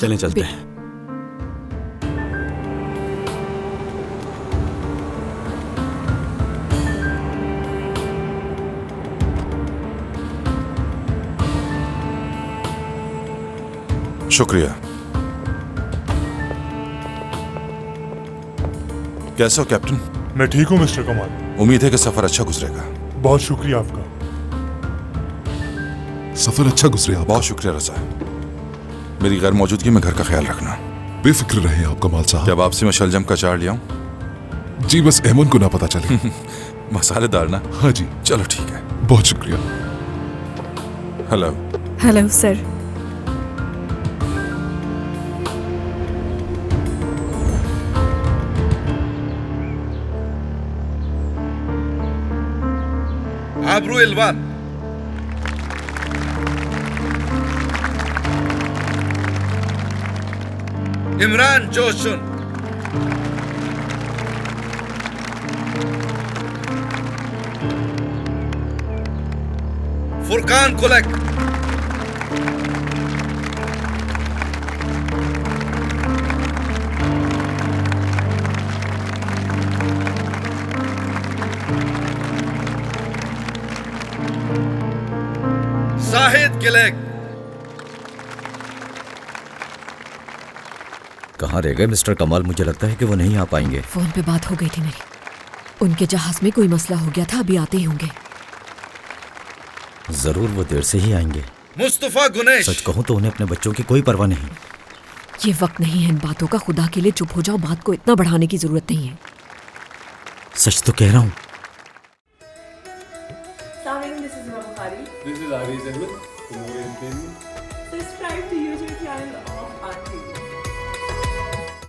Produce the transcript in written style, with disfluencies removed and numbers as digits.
चलें चलते हैं। शुक्रिया। कैसे हो कैप्टन? मैं ठीक हूँ मिस्टर कमाल। उम्मीद है कि सफर अच्छा गुजरेगा। बहुत शुक्रिया आपका। सफर अच्छा गुजरे आपका। बहुत शुक्रिया रजा। मेरी गैर मौजूदगी में घर का ख्याल रखना। बेफिक्र रहे आप कमाल साहब। क्या वापसी में शलजम का चार ले आऊं? जी बस एमन को ना पता चले। मसालेदार ना? हाँ जी। चलो ठीक है। बहुत शुक्रिया। हेलो। Hello sir. आबरू इलवान। इमरान जोशुन। फुरकान कुलक। शाहिद गिलेक। कहाँ रह गए मिस्टर कमाल? मुझे लगता है कि वो नहीं आ पाएंगे। फोन पे बात हो गई थी मेरी, उनके जहाज में कोई मसला हो गया था, अभी आते ही होंगे। जरूर वो देर से ही आएंगे। मुस्तफा गुनेश। सच कहूँ तो उन्हें अपने बच्चों की कोई परवाह नहीं। ये वक्त नहीं है इन बातों का, खुदा के लिए चुप हो जाओ, बात को इतना बढ़ाने की जरूरत नहीं है। सच तो कह रहा हूँ। This is Aris Ahmed from Orient Film. Subscribe to YouTube channel